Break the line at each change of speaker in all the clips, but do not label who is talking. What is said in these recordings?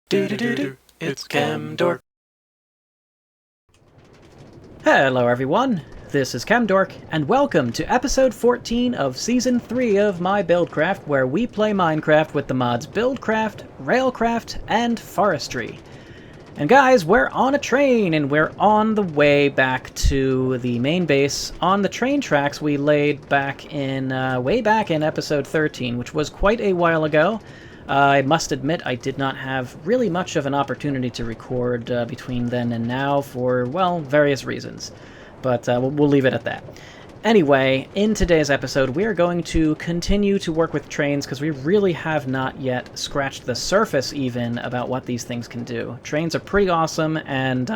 Do it's Camdork.
Hello everyone, this is Camdork, and welcome to episode 14 of season 3 of my Buildcraft, where we play Minecraft with the mods Buildcraft, Railcraft, and Forestry. And guys, we're on a train, and we're on the way back to the main base on the train tracks we laid back in, way back in episode 13, which was quite a while ago. I must admit I did not have really much of an opportunity to record between then and now for, well, various reasons. But we'll leave it at that. Anyway, in today's episode, we are going to continue to work with trains because we really have not yet scratched the surface even about what these things can do. Trains are pretty awesome, and,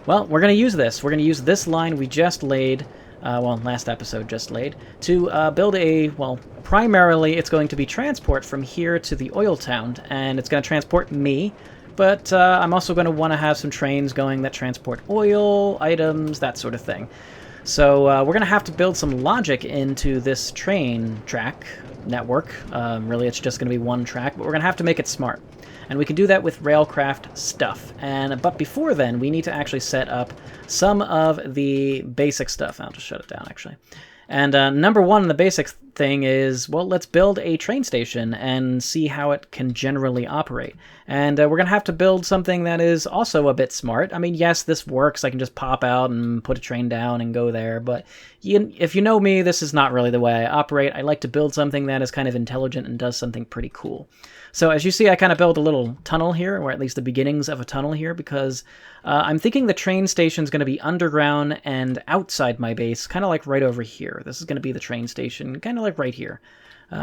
well, we're going to use this. We're going to use this line we just laid, last episode just laid, to build a, well, primarily it's going to be transport from here to the oil town, and it's going to transport me, but I'm also going to want to have some trains going that transport oil, items, that sort of thing. So we're going to have to build some logic into this train track network. Really, it's just going to be one track, but we're going to have to make it smart. And we can do that with railcraft stuff. But before then, we need to actually set up some of the basic stuff. I'll just shut it down, actually. And number one, the basic thing is, well, let's build a train station and see how it can generally operate. And we're going to have to build something that is also a bit smart. I mean, yes, this works. I can just pop out and put a train down and go there. But if you know me, this is not really the way I operate. I like to build something that is kind of intelligent and does something pretty cool. So as you see, I kind of built a little tunnel here, or at least the beginnings of a tunnel here, because I'm thinking the train station is going to be underground and outside my base, kind of like right over here. This is going to be the train station, kind of like right here.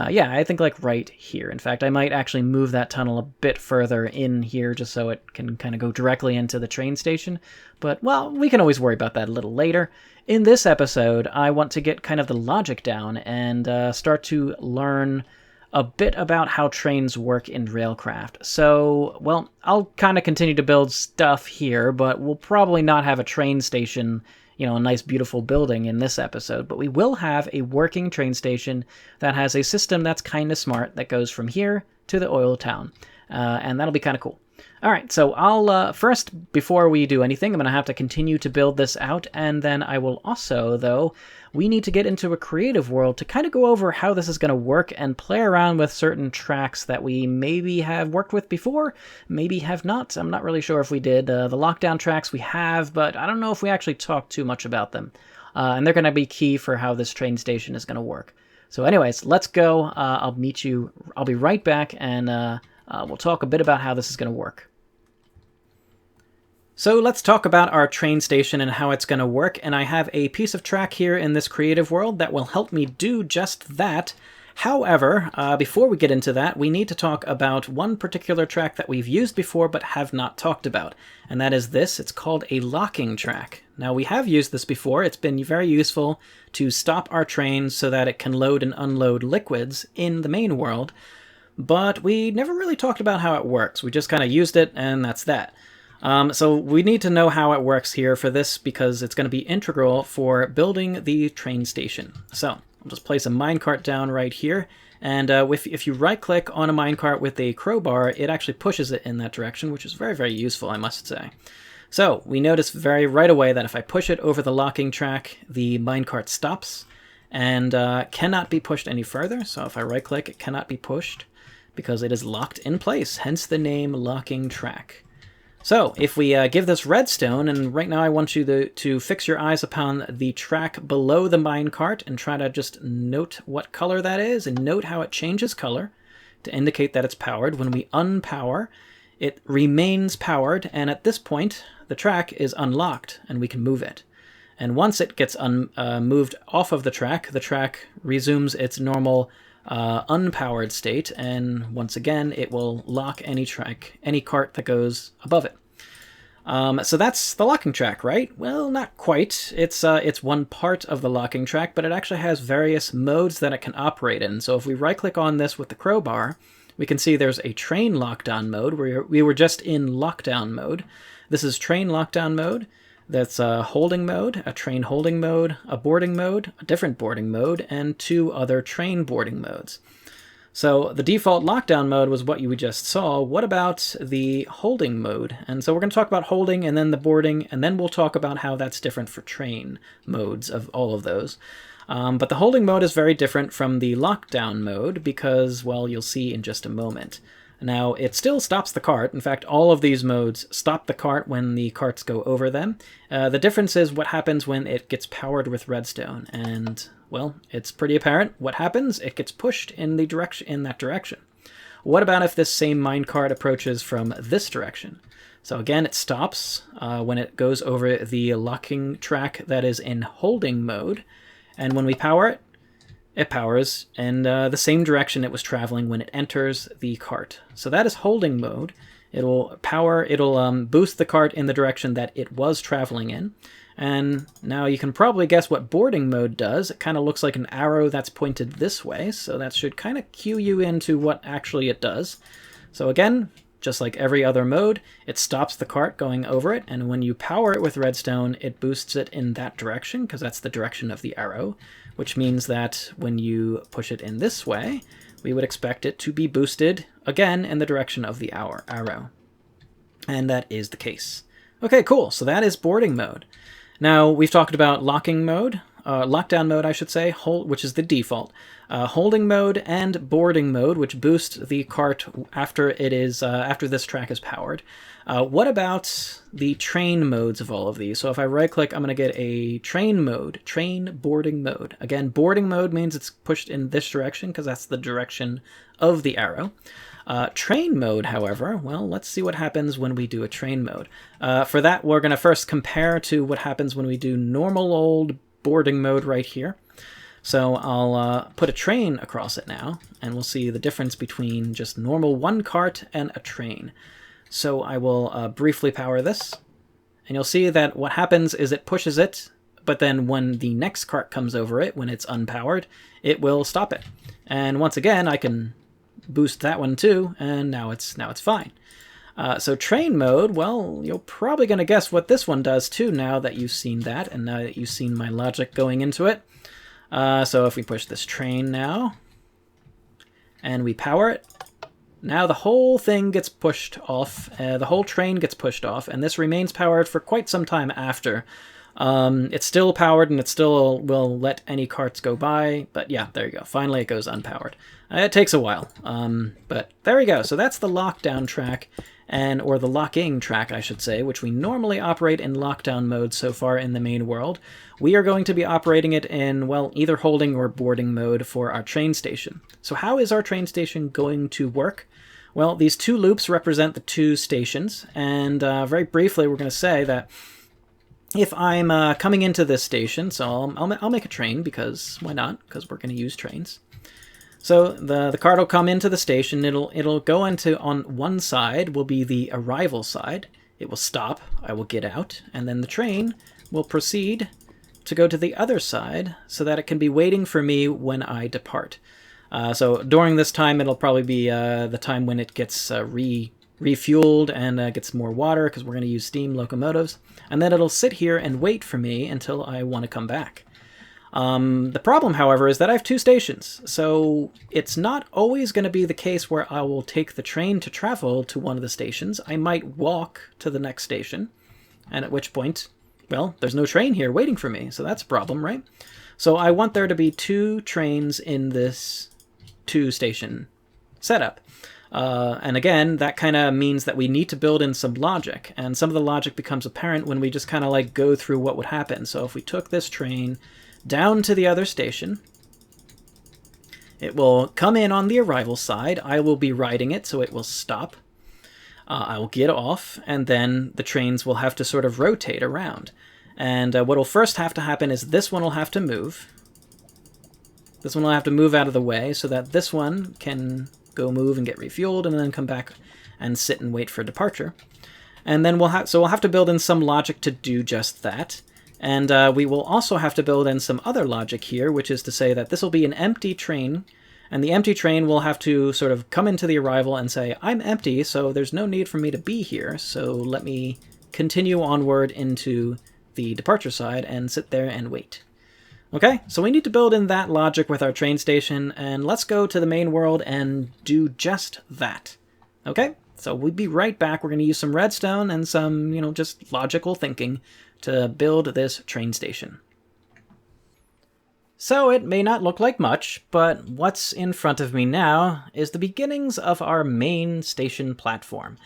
Yeah, I think like right here. In fact, I might actually move that tunnel a bit further in here just so it can kind of go directly into the train station. But, well, we can always worry about that a little later. In this episode, I want to get kind of the logic down and start to learn a bit about how trains work in railcraft. So, well, I'll kind of continue to build stuff here, but we'll probably not have a train station, you know, a nice beautiful building in this episode, but we will have a working train station that has a system that's kind of smart that goes from here to the oil town, and that'll be kind of cool. All right, so I'll, first, before we do anything, I'm going to have to continue to build this out, and then I will also, though, we need to get into a creative world to kind of go over how this is going to work and play around with certain tracks that we maybe have worked with before, maybe have not. I'm not really sure if we did. The lockdown tracks we have, but I don't know if we actually talked too much about them. And they're going to be key for how this train station is going to work. So anyways, let's go. I'll be right back, and we'll talk a bit about how this is going to work. So let's talk about our train station and how it's going to work, and I have a piece of track here in this creative world that will help me do just that. However, before we get into that, we need to talk about one particular track that we've used before but have not talked about, and that is this. It's called a locking track. Now, we have used this before. It's been very useful to stop our train so that it can load and unload liquids in the main world, but we never really talked about how it works. We just kind of used it, and that's that. So we need to know how it works here for this because it's going to be integral for building the train station. So I'll just place a minecart down right here, and if you right-click on a minecart with a crowbar, it actually pushes it in that direction, which is very, very useful, I must say. So we notice right away that if I push it over the locking track, the minecart stops and cannot be pushed any further. So if I right-click, it cannot be pushed because it is locked in place, hence the name locking track. So, if we give this redstone, and right now I want you to fix your eyes upon the track below the minecart and try to just note what color that is, and note how it changes color to indicate that it's powered. When we unpower, it remains powered, and at this point, the track is unlocked, and we can move it. And once it gets moved off of the track resumes its normal unpowered state, and once again it will lock any cart that goes above it. So that's the locking track, right? Well, not quite. It's one part of the locking track, but it actually has various modes that it can operate in. So if we right click on this with the crowbar, we can see there's a train lockdown mode where we were just in lockdown mode. This is train lockdown mode. That's a holding mode, a train holding mode, a boarding mode, a different boarding mode, and 2 other train boarding modes. So the default lockdown mode was what you just saw. What about the holding mode? And so we're going to talk about holding and then the boarding, and then we'll talk about how that's different for train modes of all of those. But the holding mode is very different from the lockdown mode because, well, you'll see in just a moment. Now, it still stops the cart. In fact, all of these modes stop the cart when the carts go over them. The difference is what happens when it gets powered with redstone. And, well, it's pretty apparent. What happens? It gets pushed in that direction. What about if this same minecart approaches from this direction? So again, it stops when it goes over the locking track that is in holding mode. And when we power it, it powers in the same direction it was traveling when it enters the cart. So that is holding mode. It'll boost the cart in the direction that it was traveling in. And now you can probably guess what boarding mode does. It kind of looks like an arrow that's pointed this way, so that should kind of cue you into what actually it does. So again, just like every other mode, it stops the cart going over it, and when you power it with redstone, it boosts it in that direction, because that's the direction of the arrow, which means that when you push it in this way, we would expect it to be boosted again in the direction of the arrow. And that is the case. Okay, cool. So that is boarding mode. Now, we've talked about lockdown mode, I should say, which is the default, holding mode, and boarding mode, which boosts the cart after this track is powered. What about the train modes of all of these? So if I right-click, I'm going to get a train mode, train boarding mode. Again, boarding mode means it's pushed in this direction because that's the direction of the arrow. Train mode, however, well, let's see what happens when we do a train mode. For that, we're going to first compare to what happens when we do normal old boarding mode right here. So I'll put a train across it now, and we'll see the difference between just normal one cart and a train. So I will briefly power this, and you'll see that what happens is it pushes it, but then when the next cart comes over it, when it's unpowered, it will stop it. And once again, I can boost that one too, and now it's fine. So train mode, well, you're probably going to guess what this one does too now that you've seen that, and now that you've seen my logic going into it. So if we push this train now, and we power it, now the whole thing gets pushed off, the whole train gets pushed off, and this remains powered for quite some time after. It's still powered, and it still will let any carts go by, but yeah, there you go. Finally, it goes unpowered. It takes a while, but there we go. So that's the lockdown track, or the locking track, I should say, which we normally operate in lockdown mode so far in the main world. We are going to be operating it in, well, either holding or boarding mode for our train station. So how is our train station going to work? Well, these two loops represent the two stations, and very briefly, we're going to say that if I'm coming into this station, so I'll make a train, because why not? Because we're going to use trains. So the cart will come into the station. It'll go into, on one side will be the arrival side. It will stop. I will get out, and then the train will proceed to go to the other side so that it can be waiting for me when I depart. So during this time, it'll probably be the time when it gets refueled and gets more water, because we're going to use steam locomotives. And then it'll sit here and wait for me until I want to come back. The problem, however, is that I have two stations, so it's not always going to be the case where I will take the train to travel to one of the stations. I might walk to the next station, and at which point, well, there's no train here waiting for me, so that's a problem, right? So I want there to be two trains in this two-station setup. And again, that kind of means that we need to build in some logic, and some of the logic becomes apparent when we just kind of like go through what would happen. So if we took this train down to the other station, it will come in on the arrival side. I will be riding it, so it will stop. I will get off, and then the trains will have to sort of rotate around. And what will first have to happen is this one will have to move. This one will have to move out of the way so that this one can go move and get refueled, and then come back and sit and wait for departure. And then we'll have to build in some logic to do just that. And we will also have to build in some other logic here, which is to say that this will be an empty train, and the empty train will have to sort of come into the arrival and say, I'm empty, so there's no need for me to be here, so let me continue onward into the departure side and sit there and wait. Okay, so we need to build in that logic with our train station, and let's go to the main world and do just that. Okay, so we'll be right back. We're going to use some redstone and some, just logical thinking to build this train station. So it may not look like much, but what's in front of me now is the beginnings of our main station platform.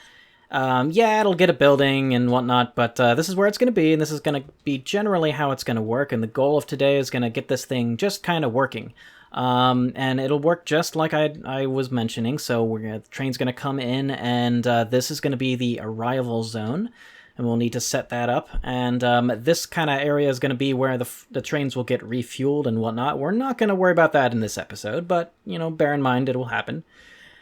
Yeah, it'll get a building and whatnot, but this is where it's going to be, and this is going to be generally how it's going to work, and the goal of today is going to get this thing just kind of working. And it'll work just like I was mentioning, so the train's going to come in, and this is going to be the arrival zone, and we'll need to set that up, and this kind of area is going to be where the trains will get refueled and whatnot. We're not going to worry about that in this episode, but, bear in mind it will happen.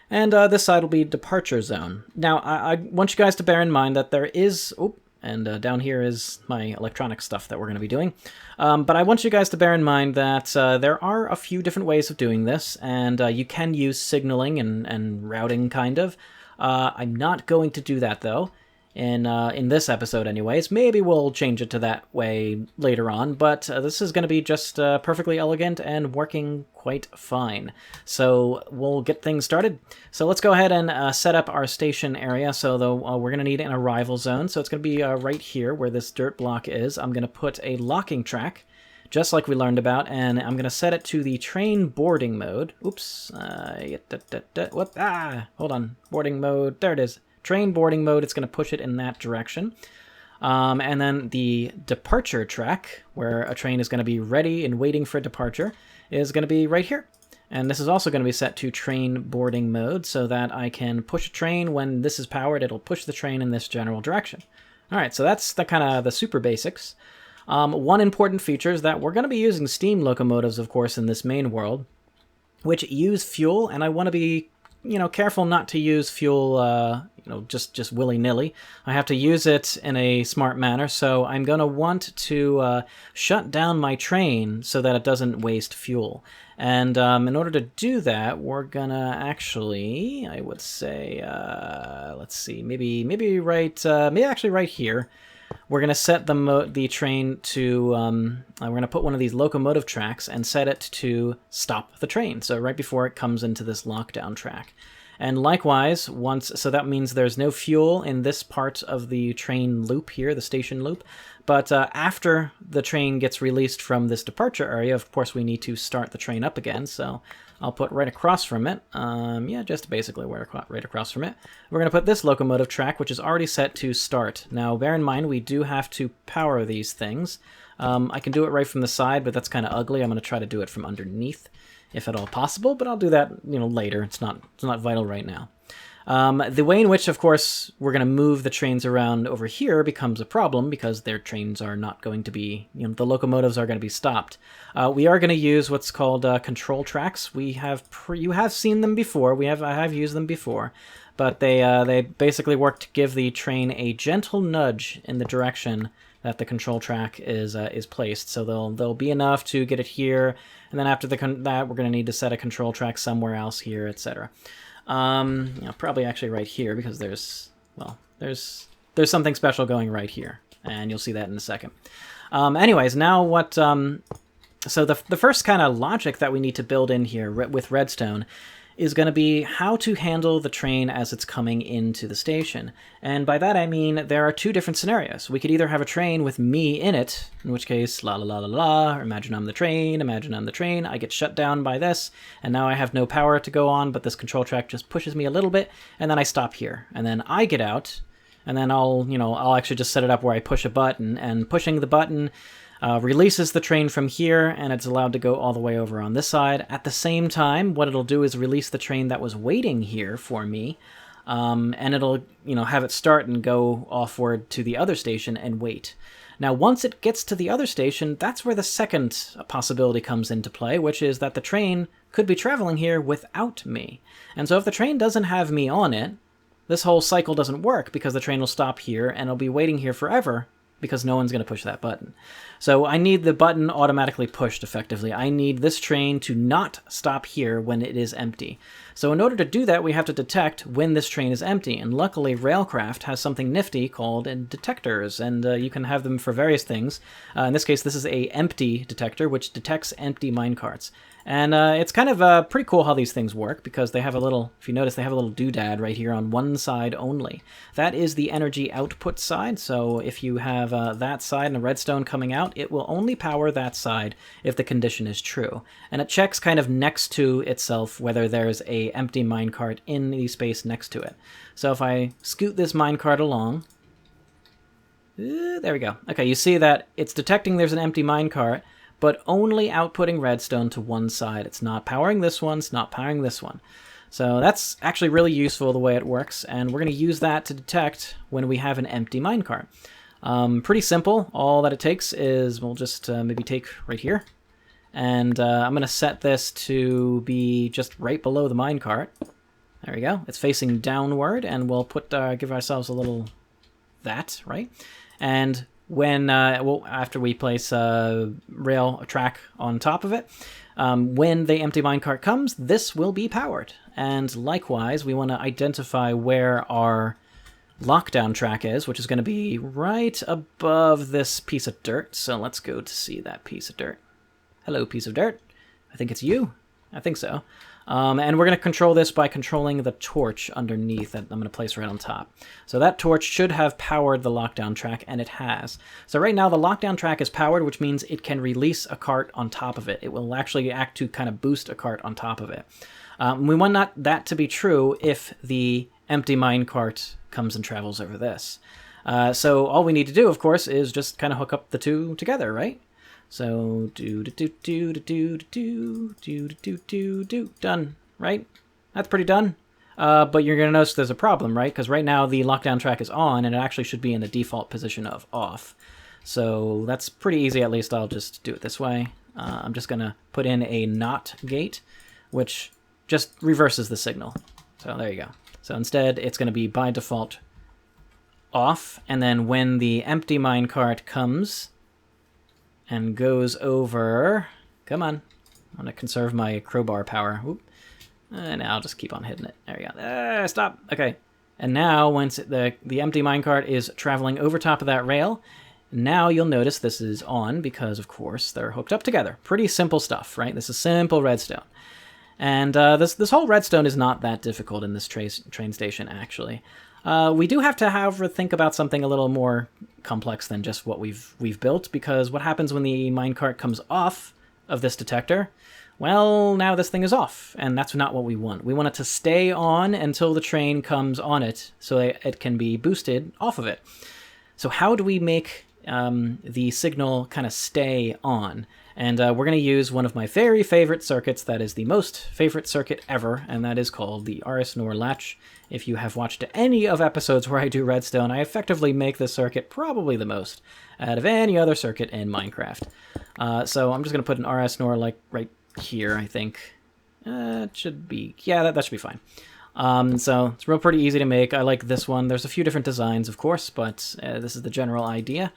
And this side will be departure zone. Now, I want you guys to bear in mind that there is... Oh, and down here is my electronic stuff that we're going to be doing. But I want you guys to bear in mind that there are a few different ways of doing this, and you can use signaling and routing, kind of. I'm not going to do that, though, in this episode anyways. Maybe we'll change it to that way later on, but this is going to be just perfectly elegant and working quite fine. So we'll get things started. So let's go ahead and set up our station area. So we're going to need an arrival zone. So it's going to be right here where this dirt block is. I'm going to put a locking track, just like we learned about, and I'm going to set it to the train boarding mode. Oops. What? Hold on. Boarding mode. There it is. Train boarding mode. It's going to push it in that direction. And then the departure track, where a train is going to be ready and waiting for departure, is going to be right here. And this is also going to be set to train boarding mode so that I can push a train. When this is powered, it'll push the train in this general direction. All right, so that's the kind of the super basics. One important feature is that we're going to be using steam locomotives, of course, in this main world, which use fuel, and I want to be careful not to use fuel, just willy-nilly. I have to use it in a smart manner, so I'm going to want to shut down my train so that it doesn't waste fuel. And in order to do that, we're going to actually, I would say, let's see, maybe actually right here, we're going to set the train to, we're going to put one of these locomotive tracks and set it to stop the train, so right before it comes into this lockdown track. And likewise, so that means there's no fuel in this part of the train loop here, the station loop, but after the train gets released from this departure area, of course we need to start the train up again, so I'll put right across from it, just basically right across from it. We're going to put this locomotive track, which is already set to start. Now, bear in mind, we do have to power these things. I can do it right from the side, but that's kind of ugly. I'm going to try to do it from underneath, if at all possible, but I'll do that, later. It's not vital right now. The way in which, of course, we're going to move the trains around over here becomes a problem because their trains are not going to be, the locomotives are going to be stopped. We are going to use what's called control tracks. You have seen them before. I have used them before, but they basically work to give the train a gentle nudge in the direction that the control track is placed. So they'll be enough to get it here, and then after that, we're going to need to set a control track somewhere else here, etc. Probably actually right here, because there's something special going right here, and you'll see that in a second. Anyways, now what... So the first kind of logic that we need to build in here with redstone is going to be how to handle the train as it's coming into the station. And by that I mean there are two different scenarios. We could either have a train with me in it, in which case, la la la la la, imagine I'm the train, I get shut down by this, and now I have no power to go on, but this control track just pushes me a little bit, and then I stop here. And then I get out, and then I'll actually just set it up where I push a button, and pushing the button releases the train from here, and it's allowed to go all the way over on this side. At the same time, what it'll do is release the train that was waiting here for me, and it'll have it start and go offward to the other station and wait. Now, once it gets to the other station, that's where the second possibility comes into play, which is that the train could be traveling here without me. And so if the train doesn't have me on it, this whole cycle doesn't work, because the train will stop here and it'll be waiting here forever because no one's going to push that button. So I need the button automatically pushed effectively. I need this train to not stop here when it is empty. So in order to do that, we have to detect when this train is empty. And luckily, Railcraft has something nifty called detectors, and you can have them for various things. In this case, this is a empty detector, which detects empty minecarts. And it's kind of pretty cool how these things work, because they have a little, if you notice, they have a little doodad right here on one side only. That is the energy output side, so if you have that side and a redstone coming out, it will only power that side if the condition is true. And it checks kind of next to itself whether there's a empty minecart in the space next to it. So if I scoot this minecart along, there we go. Okay, you see that it's detecting there's an empty minecart, but only outputting redstone to one side. It's not powering this one, it's not powering this one. So that's actually really useful the way it works, and we're going to use that to detect when we have an empty minecart. Pretty simple. All that it takes is, we'll just maybe take right here, and I'm going to set this to be just right below the minecart. There we go. It's facing downward, and we'll put give ourselves a little that, right? And when well, after we place a track on top of it, when the empty minecart comes, this will be powered. And likewise, we want to identify where our lockdown track is, which is going to be right above this piece of dirt. So let's go to see that piece of dirt. Hello, piece of dirt. I think it's you. I think so. And we're going to control this by controlling the torch underneath that I'm going to place right on top. So that torch should have powered the lockdown track, and it has. So right now the lockdown track is powered, which means it can release a cart on top of it. It will actually act to kind of boost a cart on top of it. We want that to be true if the empty minecart comes and travels over this. So all we need to do, of course, is just kind of hook up the two together, right? So done, right? That's pretty done. But you're gonna notice there's a problem, right? Because right now the lockdown track is on, and it actually should be in the default position of off. So that's pretty easy. At least I'll just do it this way. I'm just gonna put in a not gate, which just reverses the signal. So there you go. So instead, it's gonna be by default off, and then when the empty minecart comes and goes over, come on, I want to conserve my crowbar power. Oop. And I'll just keep on hitting it. There we go. Stop. Okay. And now, once the empty minecart is traveling over top of that rail, now you'll notice this is on because, of course, they're hooked up together. Pretty simple stuff, right? This is simple redstone. And this whole redstone is not that difficult in this train station, actually. We do have to think about something a little more complex than just what we've built, because what happens when the minecart comes off of this detector? Well, now this thing is off, and that's not what we want. We want it to stay on until the train comes on it, so it can be boosted off of it. So how do we make the signal kind of stay on? And we're going to use one of my very favorite circuits that is the most favorite circuit ever, and that is called the RS NOR latch. If you have watched any of episodes where I do redstone, I effectively make this circuit probably the most out of any other circuit in Minecraft. So I'm just going to put an RS NOR like right here, I think. It should be, yeah, that should be fine. So it's pretty easy to make. I like this one. There's a few different designs, of course, but this is the general idea.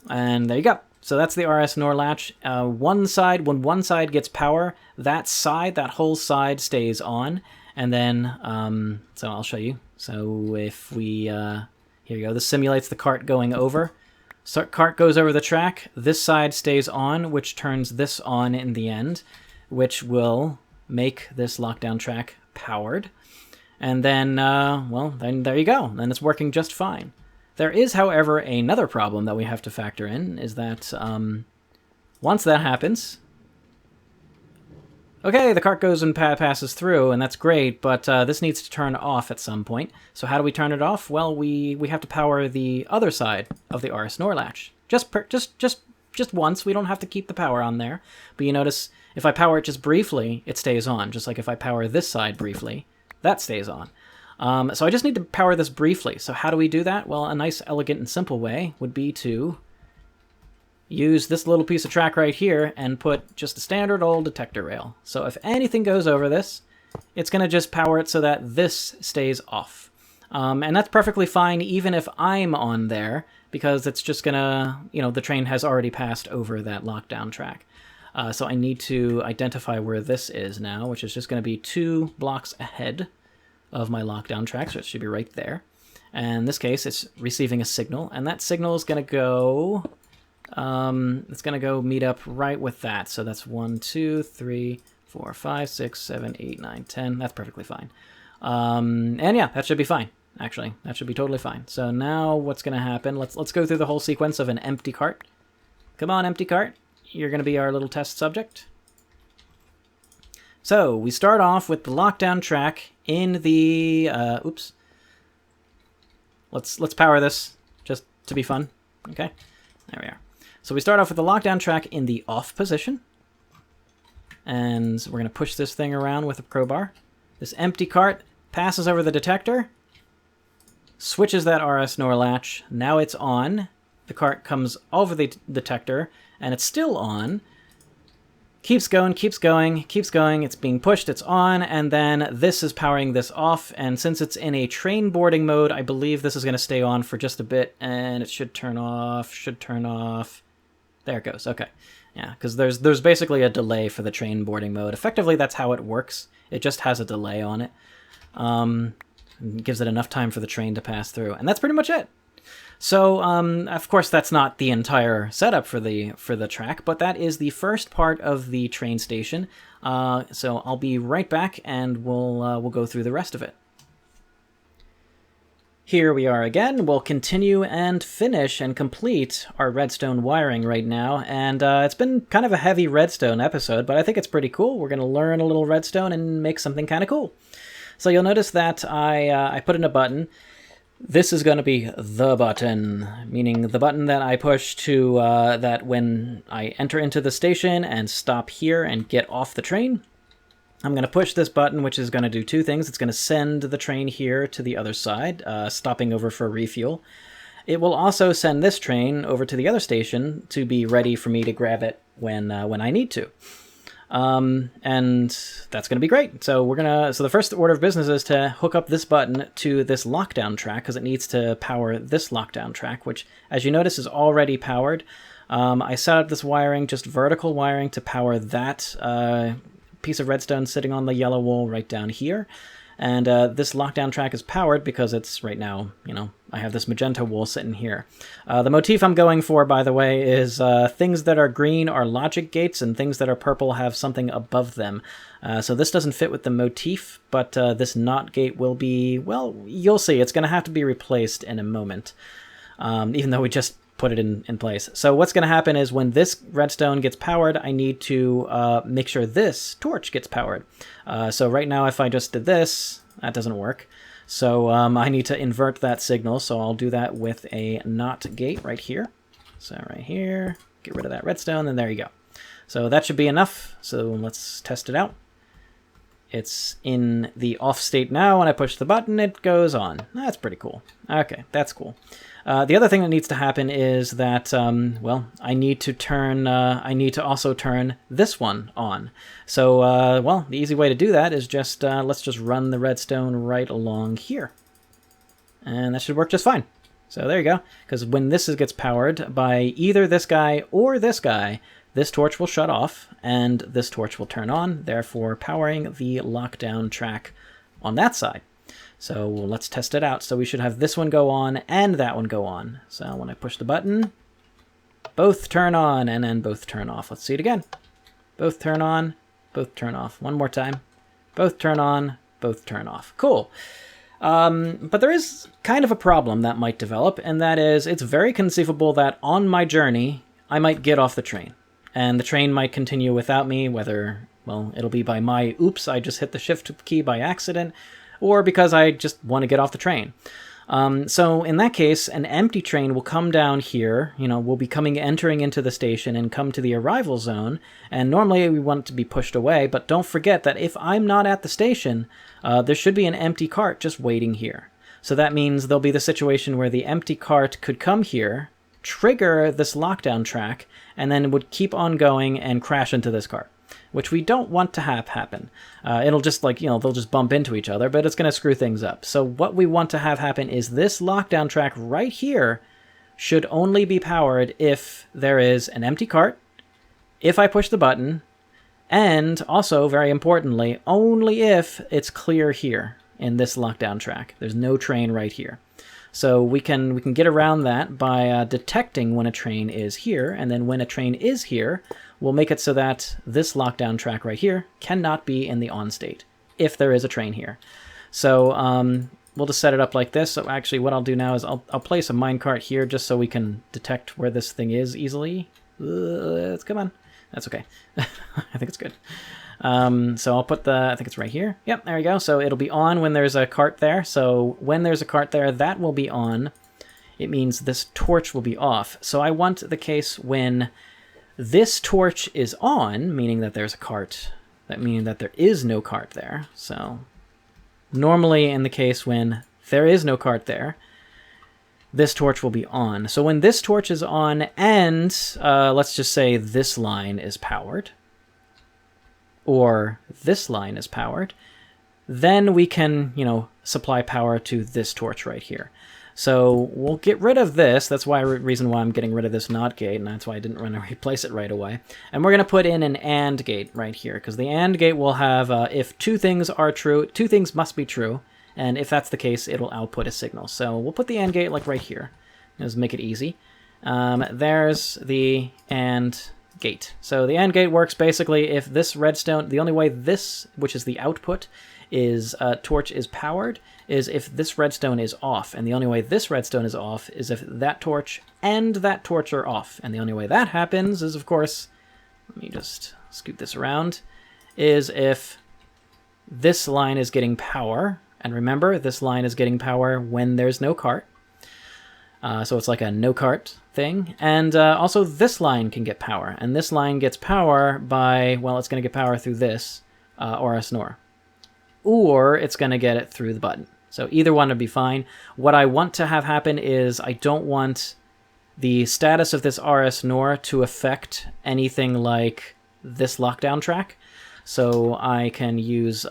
And there you go. So that's the RS NOR latch. When one side gets power, that whole side stays on. And then, so I'll show you. So if we, here you go, this simulates the cart going over. So cart goes over the track, this side stays on, which turns this on in the end, which will make this lockdown track powered. And then, well, then there you go. Then it's working just fine. There is, however, another problem that we have to factor in, is that once that happens, okay, the cart goes and passes through, and that's great, but this needs to turn off at some point. So how do we turn it off? Well, we have to power the other side of the RS NOR latch. Just once. We don't have to keep the power on there. But you notice, if I power it just briefly, it stays on. Just like if I power this side briefly, that stays on. So I just need to power this briefly. So how do we do that? Well, a nice, elegant, and simple way would be to use this little piece of track right here and put just a standard old detector rail. So if anything goes over this, it's going to just power it so that this stays off. And that's perfectly fine even if I'm on there, because it's just gonna, the train has already passed over that lockdown track. So I need to identify where this is now, which is just going to be 2 blocks ahead of my lockdown track, so it should be right there. And in this case, it's receiving a signal, and that signal is going to go... it's going to go meet up right with that. So that's 1, 2, 3, 4, 5, 6, 7, 8, 9, 10. That's perfectly fine. And yeah, that should be fine. Actually, that should be totally fine. So now what's going to happen? Let's go through the whole sequence of an empty cart. Come on, empty cart. You're going to be our little test subject. So we start off with the lockdown track in the... oops. Let's power this just to be fun. Okay, there we are. So we start off with the lockdown track in the off position. And we're going to push this thing around with a crowbar. This empty cart passes over the detector, switches that RS NOR latch. Now it's on. The cart comes over the detector, and it's still on. Keeps going, keeps going, keeps going. It's being pushed, it's on, and then this is powering this off. And since it's in a train boarding mode, I believe this is going to stay on for just a bit, and it should turn off, There it goes, okay. Yeah, because there's basically a delay for the train boarding mode. Effectively, that's how it works. It just has a delay on it. It gives it enough time for the train to pass through. And that's pretty much it. So, of course, that's not the entire setup for the track, but that is the first part of the train station. So I'll be right back, and we'll go through the rest of it. Here we are again. We'll continue and finish and complete our redstone wiring right now, and it's been kind of a heavy redstone episode, but I think it's pretty cool. We're going to learn a little redstone and make something kind of cool. So you'll notice that I put in a button. This is going to be the button, meaning the button that I push to that when I enter into the station and stop here and get off the train, I'm going to push this button, which is going to do 2 things. It's going to send the train here to the other side, stopping over for refuel. It will also send this train over to the other station to be ready for me to grab it when I need to. And that's going to be great. So so the first order of business is to hook up this button to this lockdown track, because it needs to power this lockdown track, which, as you notice, is already powered. I set up this wiring, just vertical wiring, to power that piece of redstone sitting on the yellow wool right down here. And this lockdown track is powered because it's right now, I have this magenta wool sitting here. The motif I'm going for, by the way, is things that are green are logic gates, and things that are purple have something above them. So this doesn't fit with the motif, but this NOT gate will be, well, you'll see. It's going to have to be replaced in a moment, even though we just put it in place. So what's going to happen is when this redstone gets powered, I need to make sure this torch gets powered. So right now, if I just did this, that doesn't work. So I need to invert that signal, so I'll do that with a NOT gate right here. So right here, get rid of that redstone, and there you go. So that should be enough, so let's test it out. It's in the off state now. When I push the button, it goes on. That's pretty cool. Okay, that's cool. The other thing that needs to happen is that, well, I need to also turn this one on. So, well, the easy way to do that is just, let's just run the redstone right along here. And that should work just fine. So there you go. Because when this gets powered by either this guy or this guy, this torch will shut off, and this torch will turn on, therefore powering the lockdown track on that side. So let's test it out. So we should have this one go on and that one go on. So when I push the button, both turn on and then both turn off. Let's see it again. Both turn on, both turn off. One more time. Both turn on, both turn off. Cool. But there is kind of a problem that might develop, and that is it's very conceivable that on my journey, I might get off the train. And the train might continue without me, whether, well, it'll be by my oops, I just hit the shift key by accident, or because I just want to get off the train. So in that case, an empty train will come down here, will be entering into the station and come to the arrival zone, and normally we want it to be pushed away, but don't forget that if I'm not at the station, there should be an empty cart just waiting here. So that means there'll be the situation where the empty cart could come here, trigger this lockdown track, and then would keep on going and crash into this cart. which we don't want to have happen. It'll just like, they'll just bump into each other, but it's going to screw things up. So what we want to have happen is this lockdown track right here should only be powered if there is an empty cart, if I push the button, and also, very importantly, only if it's clear here in this lockdown track. There's no train right here. So we can get around that by detecting when a train is here, and then when a train is here, we'll make it so that this lockdown track right here cannot be in the on state, if there is a train here. So we'll just set it up like this. So actually what I'll do now is I'll place a minecart here just so we can detect where this thing is easily. Come on. That's okay. I think it's good. So I'll put I think it's right here. Yep, there we go. So it'll be on when there's a cart there. So when there's a cart there, that will be on. It means this torch will be off. So I want the case when this torch is on, meaning that there's a cart, meaning that there is no cart there. So normally in the case when there is no cart there, this torch will be on. So when this torch is on and let's just say this line is powered, or this line is powered, then we can, supply power to this torch right here. So we'll get rid of this. That's why reason why I'm getting rid of this NOT gate, and that's why I didn't want to replace it right away. And we're going to put in an AND gate right here, because the AND gate will have, if two things are true, two things must be true, and if that's the case, it'll output a signal. So we'll put the AND gate like right here. Let's make it easy. There's the AND gate. So the AND gate works basically if this redstone, the only way this, which is the output, is torch is powered, is if this redstone is off. And the only way this redstone is off is if that torch and that torch are off. And the only way that happens is, of course, let me just scoot this around, is if this line is getting power. And remember, this line is getting power when there's no cart. So it's like a no cart thing. And also this line can get power. And this line gets power by, well, it's going to get power through this RS NOR. Or it's going to get it through the button. So either one would be fine. What I want to have happen is I don't want the status of this RS NOR to affect anything like this lockdown track. So I can use,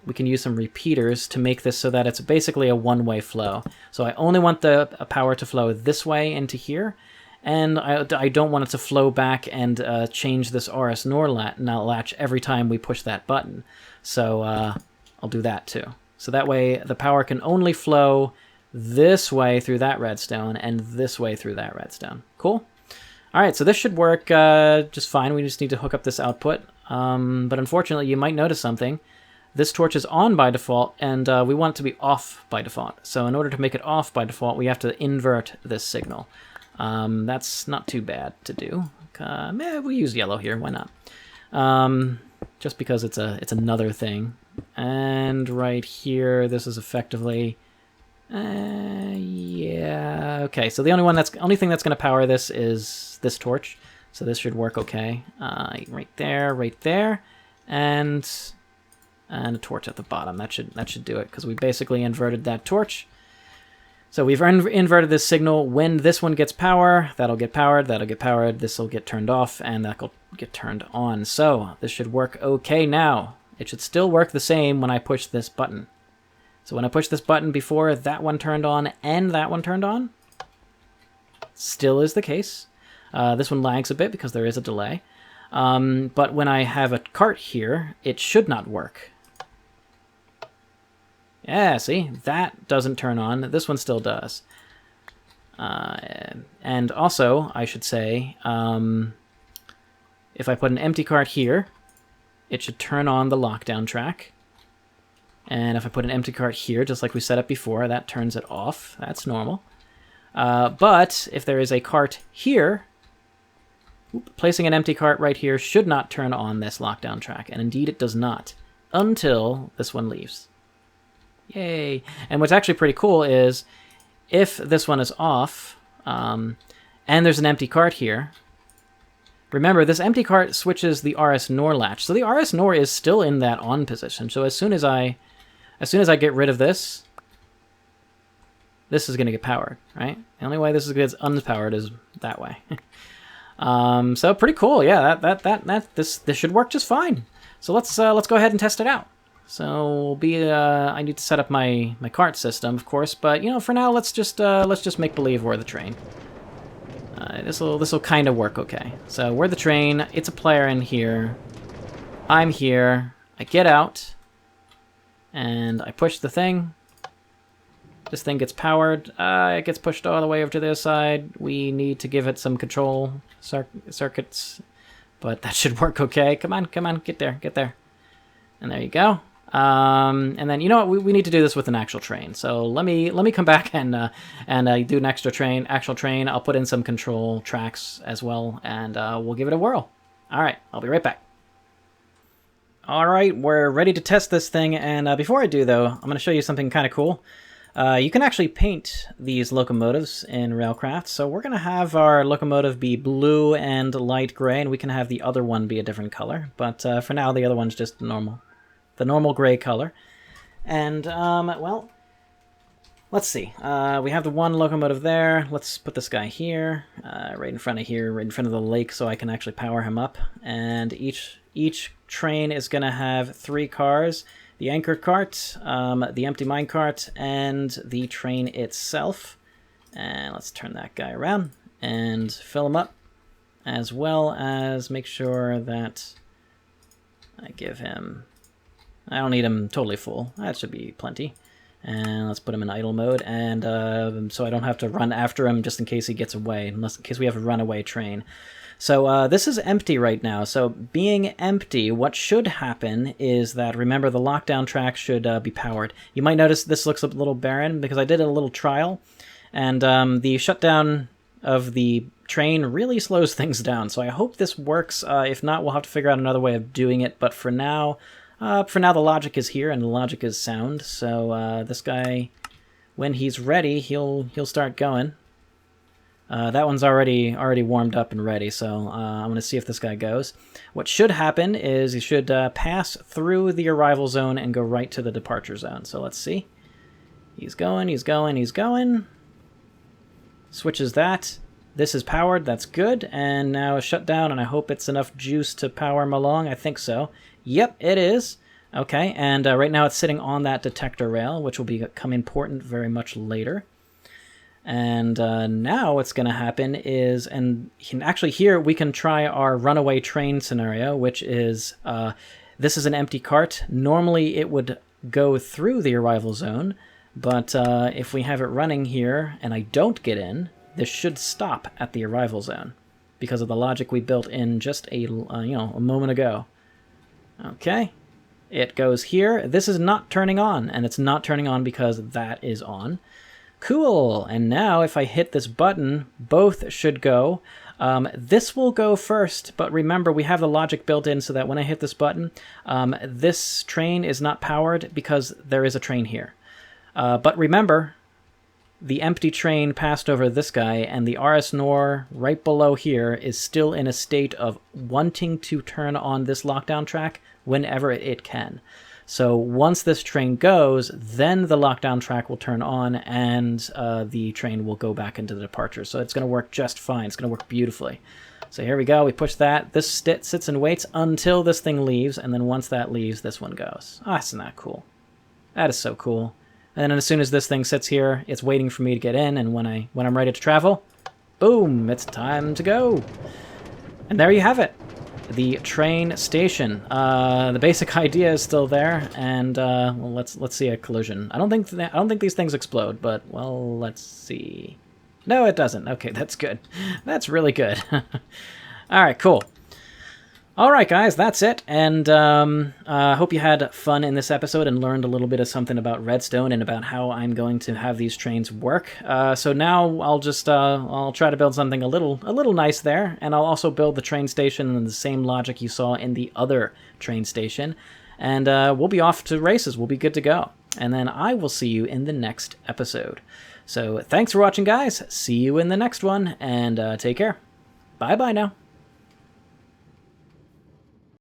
we can use some repeaters to make this so that it's basically a one-way flow. So I only want the power to flow this way into here, and I don't want it to flow back and change this RS NOR latch every time we push that button. So I'll do that too. So that way the power can only flow this way through that redstone and this way through that redstone. Cool? All right, so this should work just fine. We just need to hook up this output. But unfortunately, you might notice something. This torch is on by default, and we want it to be off by default. So in order to make it off by default, we have to invert this signal. That's not too bad to do. We'll use yellow here. Why not? Just because it's another thing. And right here, this is effectively... yeah, okay. So the only thing that's going to power this is this torch. So this should work okay. Right there, and a torch at the bottom. That should do it, because we basically inverted that torch. So we've inverted this signal. When this one gets power, that'll get powered, this will get turned off, and that'll get turned on. So this should work okay now. It should still work the same when I push this button. So when I push this button before, that one turned on and that one turned on. Still is the case. This one lags a bit because there is a delay. But when I have a cart here, it should not work. Yeah, see? That doesn't turn on. This one still does. And also, I should say, if I put an empty cart here, it should turn on the lockdown track. And if I put an empty cart here, just like we set up before, that turns it off. That's normal. But if there is a cart here, placing an empty cart right here should not turn on this lockdown track. And indeed it does not, until this one leaves. Yay! And what's actually pretty cool is, if this one is off, and there's an empty cart here, remember, this empty cart switches the RS NOR latch. So the RS NOR is still in that on position. So as soon as I get rid of this, this is going to get powered, right? The only way this is gets unpowered is that way. So pretty cool. Yeah, this should work just fine. So let's go ahead and test it out. So I need to set up my cart system, of course, but for now let's just make believe we're the train. This will kind of work okay. So we're the train. It's a player in here. I'm here. I get out, and I push the thing. This thing gets powered. It gets pushed all the way over to this side. We need to give it some control circuits, but that should work okay. Come on, get there. And there you go. And then you know what? We need to do this with an actual train. So let me come back and do an actual train. I'll put in some control tracks as well, and we'll give it a whirl. All right, I'll be right back. All right, we're ready to test this thing, and before I do though, I'm going to show you something kind of cool. You can actually paint these locomotives in Railcraft, so we're going to have our locomotive be blue and light gray, and we can have the other one be a different color, but for now the other one's just the normal gray color. And, well, let's see. We have the one locomotive there. Let's put this guy here, right in front of the lake, so I can actually power him up. And each train is going to have 3 cars: the anchor cart, the empty mine cart, and the train itself. And let's turn that guy around and fill him up, as well as make sure that I give him... I don't need him totally full. That should be plenty. And let's put him in idle mode, and so I don't have to run after him just in case he gets away, in case we have a runaway train. So this is empty right now. So being empty, what should happen is that, remember, the lockdown track should be powered. You might notice this looks a little barren because I did a little trial, and the shutdown of the train really slows things down. So I hope this works. If not, we'll have to figure out another way of doing it. But for now the logic is here, and the logic is sound. So this guy, when he's ready, he'll start going. That one's already warmed up and ready, so I'm going to see if this guy goes. What should happen is he should pass through the arrival zone and go right to the departure zone. So let's see. He's going. Switches that. This is powered, that's good. And now it's shut down, and I hope it's enough juice to power him along. I think so. Yep, it is. Okay, and right now it's sitting on that detector rail, which will become important very much later. And now what's going to happen is, and actually here we can try our runaway train scenario, which is, this is an empty cart. Normally it would go through the arrival zone, but if we have it running here and I don't get in, this should stop at the arrival zone because of the logic we built in just a moment ago. Okay, it goes here. This is not turning on, and it's not turning on because that is on. Cool, and now if I hit this button, both should go. This will go first, but remember we have the logic built in so that when I hit this button, this train is not powered because there is a train here. But remember, the empty train passed over this guy, and the RS Nor right below here is still in a state of wanting to turn on this lockdown track whenever it can. So once this train goes, then the lockdown track will turn on, and the train will go back into the departure. So it's going to work just fine. It's going to work beautifully. So here we go. We push that. This sits and waits until this thing leaves, and then once that leaves, this one goes. Ah, isn't that cool? That is so cool. And then as soon as this thing sits here, it's waiting for me to get in, and when I'm ready to travel, boom, it's time to go. And there you have it. The train station. The basic idea is still there, and well, let's see a collision. I don't think these things explode, but well, let's see. No, it doesn't. Okay, that's good. That's really good. All right, cool. All right, guys, that's it, and I hope you had fun in this episode and learned a little bit of something about Redstone and about how I'm going to have these trains work. So now I'll try to build something a little nice there, and I'll also build the train station in the same logic you saw in the other train station, and we'll be off to races. We'll be good to go, and then I will see you in the next episode. So thanks for watching, guys. See you in the next one, and take care. Bye-bye now.